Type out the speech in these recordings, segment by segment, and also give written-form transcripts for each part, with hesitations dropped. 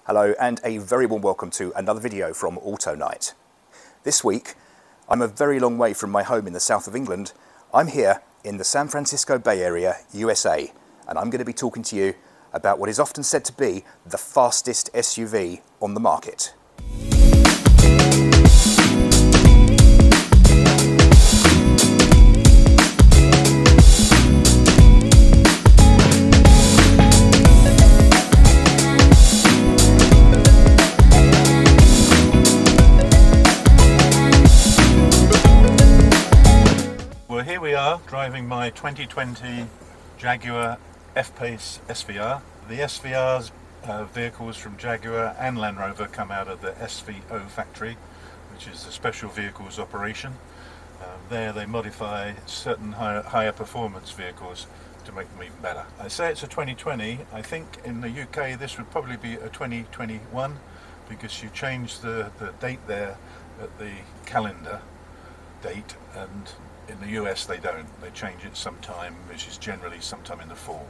Hello and a very warm welcome to another video from Auto Night. This week I'm a very long way from my home in the south of England. I'm here in the San Francisco Bay Area, USA, and I'm going to be talking to you about what is often said to be the fastest SUV on the market. Here we are driving my 2020 Jaguar F-Pace SVR. The SVR's vehicles from Jaguar and Land Rover come out of the SVO factory, which is the Special Vehicles Operation. There they modify certain higher performance vehicles to make them even better. I say it's a 2020, I think in the UK this would probably be a 2021 because you change the date there at the calendar date, and in the US they don't. They change it sometime, which is generally sometime in the fall.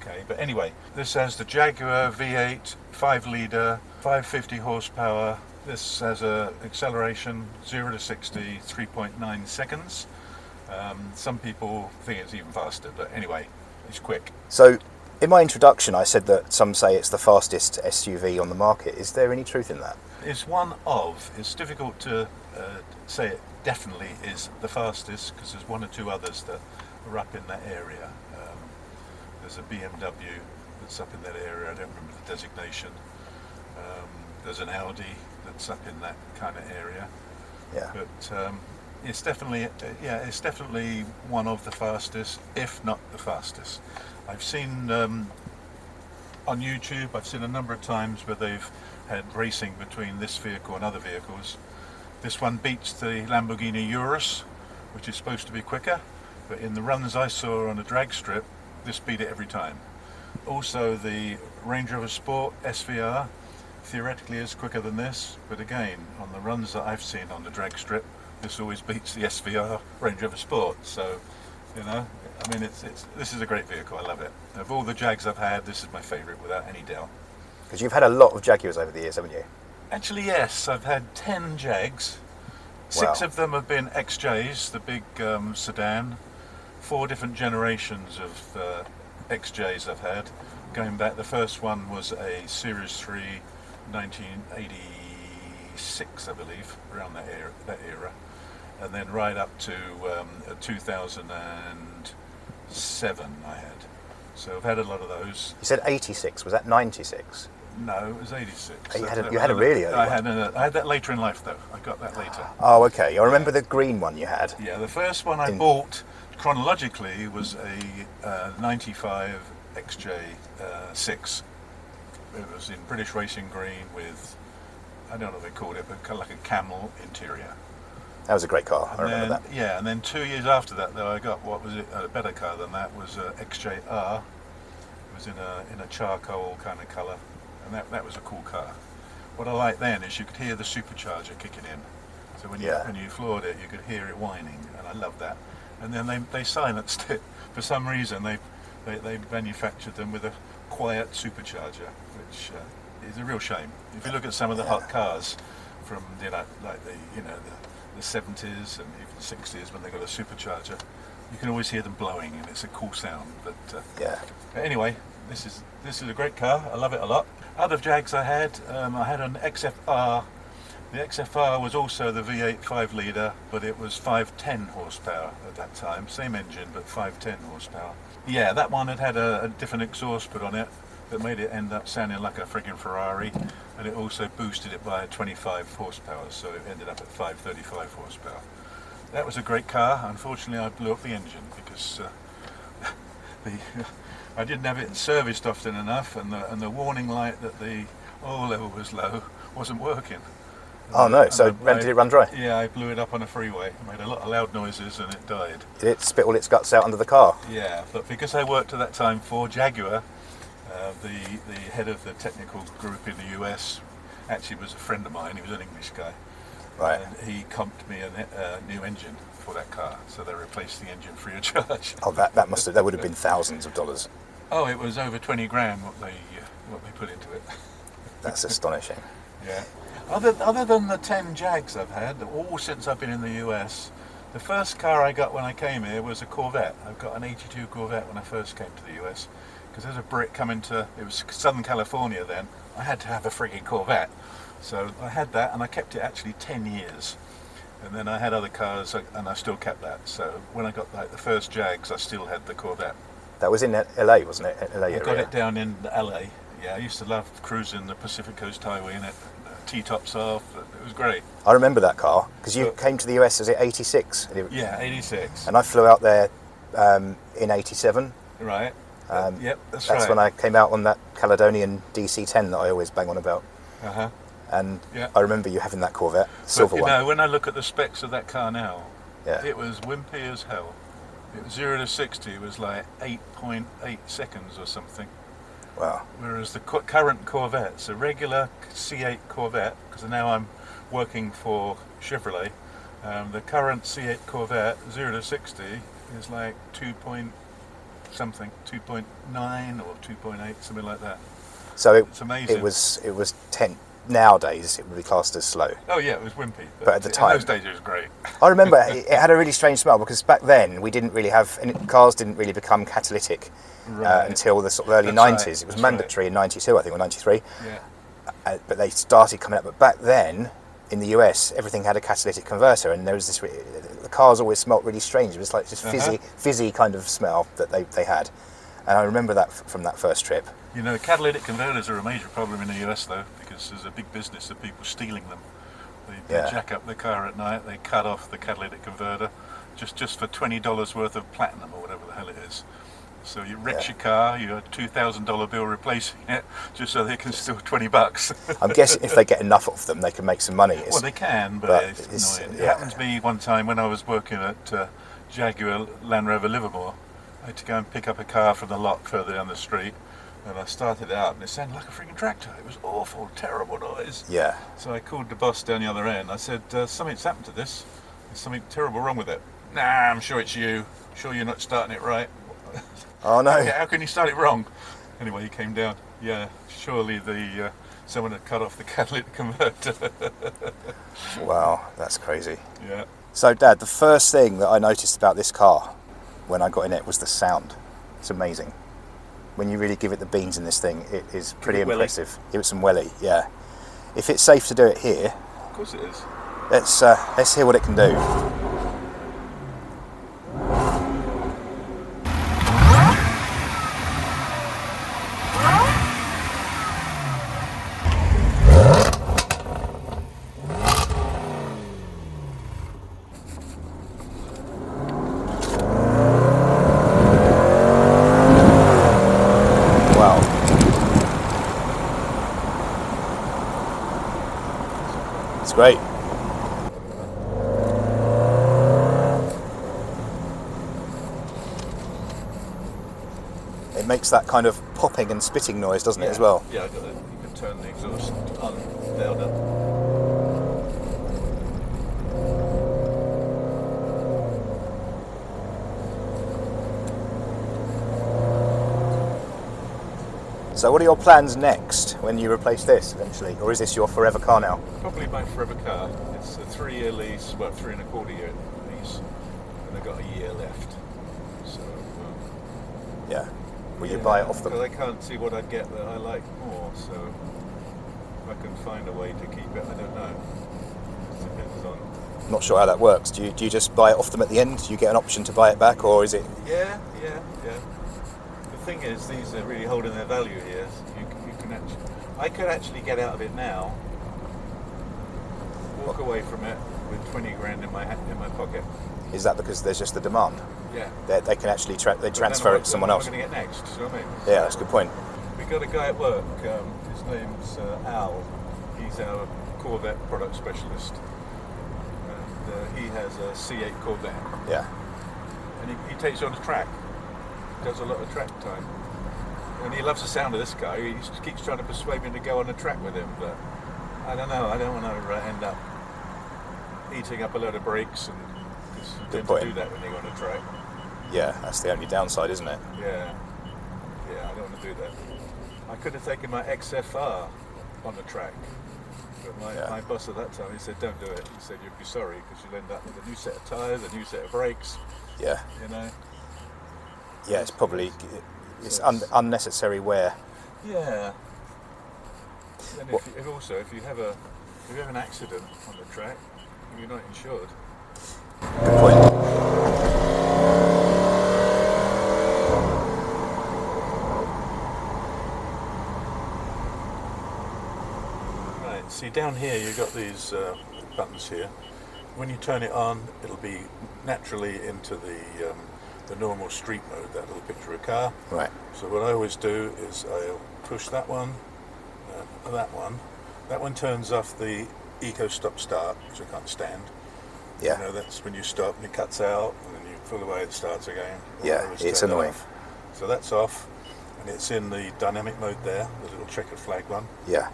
Okay, but anyway, this has the Jaguar V8 5-litre 550 horsepower. This has a acceleration 0 to 60 3.9 seconds. Some people think it's even faster, but anyway, it's quick. So in my introduction I said that some say it's the fastest SUV on the market. Is there any truth in that? It's one of. It's difficult to say it definitely is the fastest because there's one or two others that are up in that area. There's a BMW that's up in that area, I don't remember the designation. There's an Audi that's up in that kind of area. Yeah. But it's definitely, it's definitely one of the fastest, if not the fastest. I've seen on YouTube, I've seen a number of times where they've had racing between this vehicle and other vehicles. This one beats the Lamborghini Urus, which is supposed to be quicker, but in the runs I saw on a drag strip, this beat it every time. Also the Range Rover Sport SVR theoretically is quicker than this, but again, on the runs that I've seen on the drag strip, this always beats the SVR Range Rover Sport. So, you know, I mean, this is a great vehicle, I love it. Of all the Jags I've had, this is my favourite without any doubt. Because you've had a lot of Jaguars over the years, haven't you? Actually, yes. I've had 10 Jags. Wow. 6 of them have been XJs, the big sedan. 4 different generations of XJs I've had. Going back, the first one was a Series 3, 1986, I believe, around that era. And then right up to 2007 I had. So I've had a lot of those. You said 86, was that 96? No, it was 86. You had a really early one. I had that later in life though. I got that later. Oh, okay. I remember the green one you had. Yeah, the first one I bought chronologically was a 95 XJ6. It was in British Racing Green with, I don't know what they called it, but kind of like a camel interior. That was a great car, I remember that. Yeah, and then 2 years after that though I got, what was it, a better car than that, was a XJR. It was in a charcoal kind of colour. And that was a cool car. What I liked then is you could hear the supercharger kicking in. So when you floored it, you could hear it whining, and I loved that. And then they silenced it. For some reason, they manufactured them with a quiet supercharger, which is a real shame. If you look at some of the hot cars from like the 70s and even the 60s when they got a supercharger, you can always hear them blowing, and it's a cool sound. But anyway, this is a great car. I love it a lot. Other Jags I had an XFR. The XFR was also the V8 5-litre, but it was 510 horsepower at that time. Same engine, but 510 horsepower. Yeah, that one had a different exhaust put on it that made it end up sounding like a friggin' Ferrari, and it also boosted it by 25 horsepower, so it ended up at 535 horsepower. That was a great car. Unfortunately, I blew up the engine because I didn't have it serviced often enough, and the warning light that the oil level was low wasn't working. Oh no, so did it run dry? Yeah, I blew it up on a freeway. It made a lot of loud noises and it died. Did it spit all its guts out under the car? Yeah, but because I worked at that time for Jaguar, the head of the technical group in the US actually was a friend of mine. He was an English guy. Right. And he comped me a new engine for that car, so they replaced the engine free of charge. Oh, that would have been thousands of dollars. Oh, it was over 20 grand what they put into it. That's astonishing. Yeah. Other than the 10 Jags I've had, all since I've been in the US, the first car I got when I came here was a Corvette. I've got an 82 Corvette when I first came to the US. Because as a Brit coming to, it was Southern California then, I had to have a frigging Corvette. So I had that, and I kept it actually 10 years. And then I had other cars, and I still kept that. So when I got like the first Jags, I still had the Corvette. That was in LA, wasn't it? LA area. I got it down in LA. Yeah, I used to love cruising the Pacific Coast Highway in it. T-tops off, it was great. I remember that car, because you came to the US, as it 86? Yeah, 86. And I flew out there in 87. Right. Yep, that's right. That's when I came out on that Caledonian DC-10 that I always bang on about. Uh-huh. And yeah. I remember you having that Corvette, silver one. You know, when I look at the specs of that car now, yeah. It was wimpy as hell. It was 0 to 60, it was like 8.8 seconds or something. Wow. Whereas the current Corvette's a regular C8 Corvette, because now I'm working for Chevrolet, the current C8 Corvette 0 to 60 is like 2.9 or 2.8, something like that. So it's amazing. It was 10. Nowadays it would be classed as slow. Oh yeah, it was wimpy. But at the time, in those days it was great. I remember it had a really strange smell, because back then we didn't really have, cars didn't really become catalytic until the sort of early 90s. Right. It was mandatory in 92, I think, or 93. Yeah. But they started coming up. But back then, in the US, everything had a catalytic converter, and there was this. The cars always smelt really strange. It was like this fizzy kind of smell that they had, and I remember that from that first trip. You know, catalytic converters are a major problem in the US though, because there's a big business of people stealing them. They jack up the car at night, they cut off the catalytic converter just for $20 worth of platinum or whatever the hell it is. So you wreck your car, you have a $2,000 bill replacing it, just so they can steal $20. I'm guessing if they get enough of them, they can make some money. Well, they can, but it's annoying. It happened to me one time when I was working at Jaguar Land Rover Livermore. I had to go and pick up a car from the lot further down the street, and I started out, and it sounded like a freaking tractor. It was awful, terrible noise. Yeah. So I called the boss down the other end. I said, something's happened to this. There's something terrible wrong with it. Nah, I'm sure it's you. Sure you're not starting it right. Oh no! How can you start it wrong? Anyway, he came down. Yeah, surely someone had cut off the catalytic converter. Wow, that's crazy. Yeah. So, Dad, the first thing that I noticed about this car when I got in it was the sound. It's amazing. When you really give it the beans in this thing, it is pretty impressive. Give it some welly, yeah. If it's safe to do it here, of course it is. Let's hear what it can do. Great. It makes that kind of popping and spitting noise, doesn't it, as well? Yeah, I got it. You can turn the exhaust on, down, up. So what are your plans next when you replace this eventually? Or is this your forever car now? Probably my forever car. It's a 3-year lease, well, 3.25-year lease, and I've got a year left. So, yeah. Will you buy it off them? Because I can't see what I'd get that I like more, so if I can find a way to keep it, I don't know. It depends on... I'm not sure how that works. Do you just buy it off them at the end? Do you get an option to buy it back, or is it... Yeah. The thing is, these are really holding their value here. So you can actually, I could actually get out of it now, walk away from it with 20 grand in my pocket. Is that because there's just the demand? Yeah. They can actually transfer it to someone else. What am I going to get next? You know what I mean? Yeah, that's a good point. We got a guy at work. His name's Al. He's our Corvette product specialist, and he has a C8 Corvette. Yeah. And he takes you on the track. Does a lot of track time, and he loves the sound of this guy. He keeps trying to persuade me to go on the track with him, but I don't know. I don't want to end up eating up a load of brakes, and you tend to do that when you go on a track. Yeah, that's the only downside, isn't it? Yeah, I don't want to do that. I could have taken my XFR on the track. But my boss at that time, he said, don't do it. He said, you'd be sorry because you'll end up with a new set of tyres, a new set of brakes. Yeah. You know. Yeah, it's probably unnecessary wear. Yeah. And if you have an accident on the track, you're not insured. Good point. Right, see down here you've got these buttons here. When you turn it on, it'll be naturally into the normal street mode, that little picture of a car. Right. So what I always do is I'll push that one, that one. That one turns off the eco stop start, which I can't stand. Yeah. You know, that's when you stop and it cuts out, and then you pull away, it starts again. Yeah, it's annoying. So that's off, and it's in the dynamic mode there, the little checkered flag one. Yeah.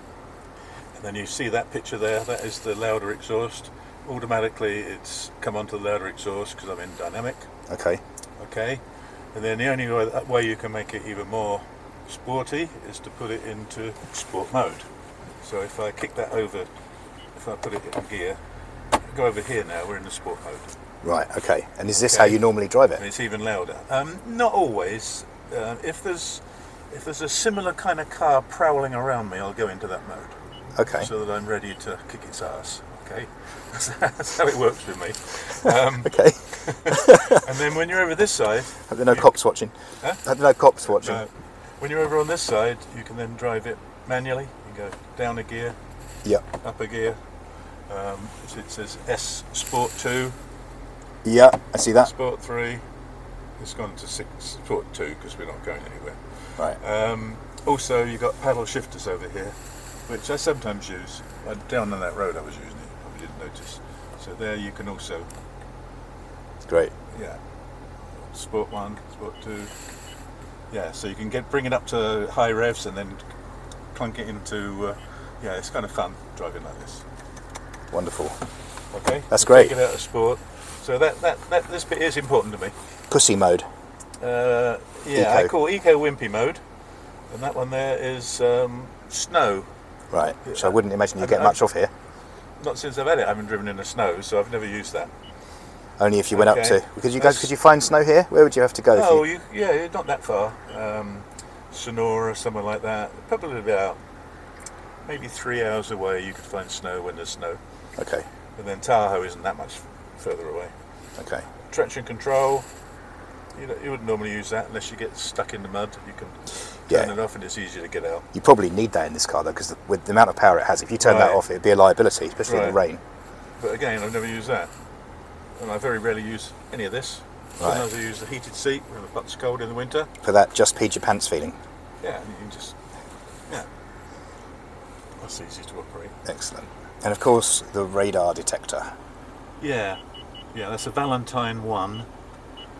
And then you see that picture there, that is the louder exhaust. Automatically it's come onto the louder exhaust because I'm in dynamic. Okay. Okay. And then the only way you can make it even more sporty is to put it into sport mode. So if I kick that over, if I put it in gear, go over here now, we're in the sport mode. Right, okay. And is this how you normally drive it? And it's even louder. Not always. If there's a similar kind of car prowling around me, I'll go into that mode. Okay. So that I'm ready to kick its ass. Okay. That's how it works with me. Okay. And then when you're over this side... Have there no cops watching? Huh? Have there no cops watching? No. When you're over on this side, you can then drive it manually. You can go down a gear, up a gear. It says S Sport 2. Yeah, I see that. Sport 3. It's gone to Sport 2 because we're not going anywhere. Right. Also, you've got paddle shifters over here, which I sometimes use. Down on that road I was using it, probably didn't notice. So there you can also... It's great. Yeah. Sport 1, Sport 2. Yeah, so you can bring it up to high revs and then clunk it into... yeah, it's kind of fun driving like this. Wonderful. Okay. That's great. Take it out of sport. So this bit is important to me. Pussy mode. Yeah, Eco. I call Eco Wimpy mode, and that one there is snow. Right, which I wouldn't imagine you get much off here. Not since I've had it, I haven't driven in the snow, so I've never used that. Only if you went up to... Could you find snow here? Where would you have to go? Oh, yeah, not that far. Sonora, somewhere like that. Probably about maybe 3 hours away you could find snow when there's snow. Okay. And then Tahoe isn't that much further away. Okay. Traction control, you wouldn't normally use that unless you get stuck in the mud. You can turn it off and it's easier to get out. You probably need that in this car though, because with the amount of power it has, if you turn that off, it'd be a liability, especially in the rain. But again, I've never used that. And I very rarely use any of this. Sometimes I use the heated seat when the butt's cold in the winter. For that just peed your pants feeling. Yeah, and you can just, that's easy to operate. Excellent. And of course, the radar detector. Yeah, that's a Valentine 1.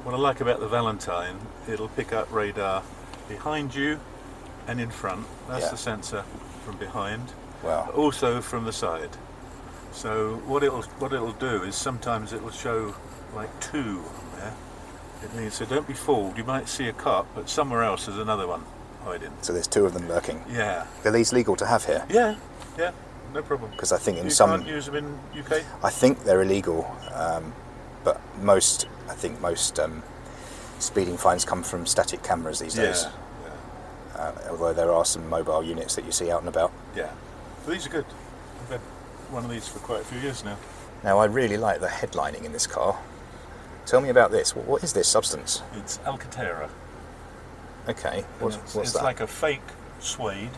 What I like about the Valentine, it'll pick up radar behind you and in front. That's the sensor from behind. Wow. But also from the side. So what it'll do is sometimes it will show like 2 on there. It means, so don't be fooled. You might see a cop, but somewhere else there's another one hiding. So there's 2 of them lurking. Yeah. Are these legal to have here? Yeah, no problem. Because I think you can't use them in UK? I think they're illegal, but most speeding fines come from static cameras these days. Although there are some mobile units that you see out and about. Yeah, but these are good. I've had one of these for quite a few years now. Now I really like the headlining in this car. Tell me about this. What is this substance? It's Alcantara. Okay, what's that? It's like a fake suede,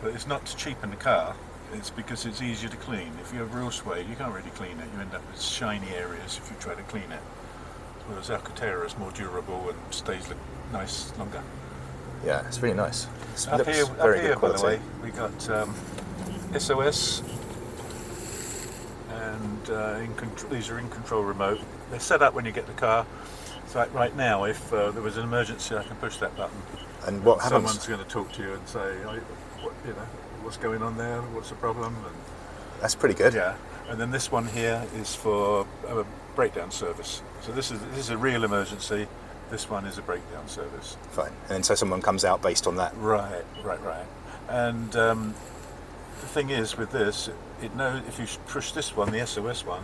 but it's not to cheapen the car. It's because it's easier to clean. If you have real suede, you can't really clean it. You end up with shiny areas if you try to clean it. Whereas Alcantara is more durable and stays nice longer. Yeah, it's really nice. Up here, by the way, we got SOS, and these are in control remote. They're set up when you get the car. So like right now, if there was an emergency, I can push that button. And what happens? Someone's going to talk to you and say, what's going on there? What's the problem? And that's pretty good. Yeah. And then this one here is for a breakdown service. So this is a real emergency. This one is a breakdown service. Fine. And then so someone comes out based on that. Right. And the thing is with this, it knows if you push this one, the SOS one,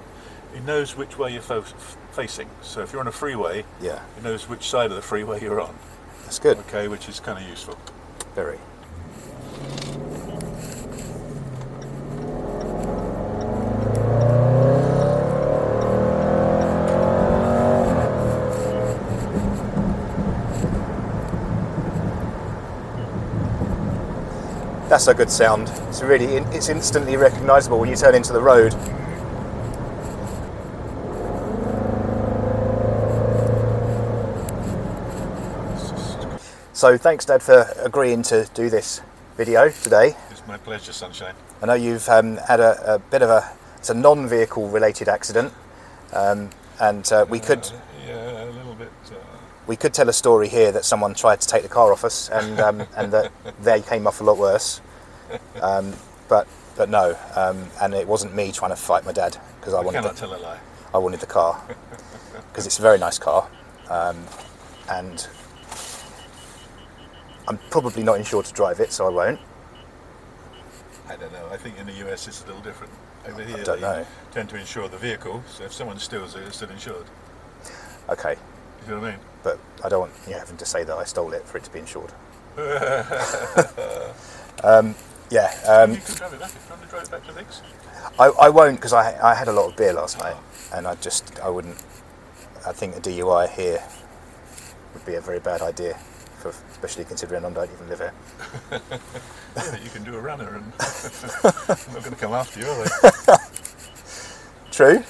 it knows which way you're facing. So if you're on a freeway, yeah, it knows which side of the freeway you're on. That's good. Okay, which is kind of useful. Very. That's a good sound. It's really, it's instantly recognisable when you turn into the road. So thanks, Dad, for agreeing to do this video today. It's my pleasure, Sunshine. I know you've had a bit of it's a non-vehicle related accident, and we could yeah, a little bit. We could tell a story here that someone tried to take the car off us, and that they came off a lot worse. But no, and it wasn't me trying to fight my dad because I wanted. Cannot tell a lie. I wanted the car because it's a very nice car, and I'm probably not insured to drive it, so I won't. I don't know. I think in the US it's a little different. Over here, I don't know. Tend to insure the vehicle, so if someone steals it, it's still insured. Okay. You know what I mean? But I don't want you having to say that I stole it for it to be insured. Yeah. You can drive it back. If you want to drive it back to Leeds. I won't, because I had a lot of beer last night, and I wouldn't. I think a DUI here would be a very bad idea, especially considering I don't even live here. Yeah, you can do a runner, and I'm not going to come after you, are they? True.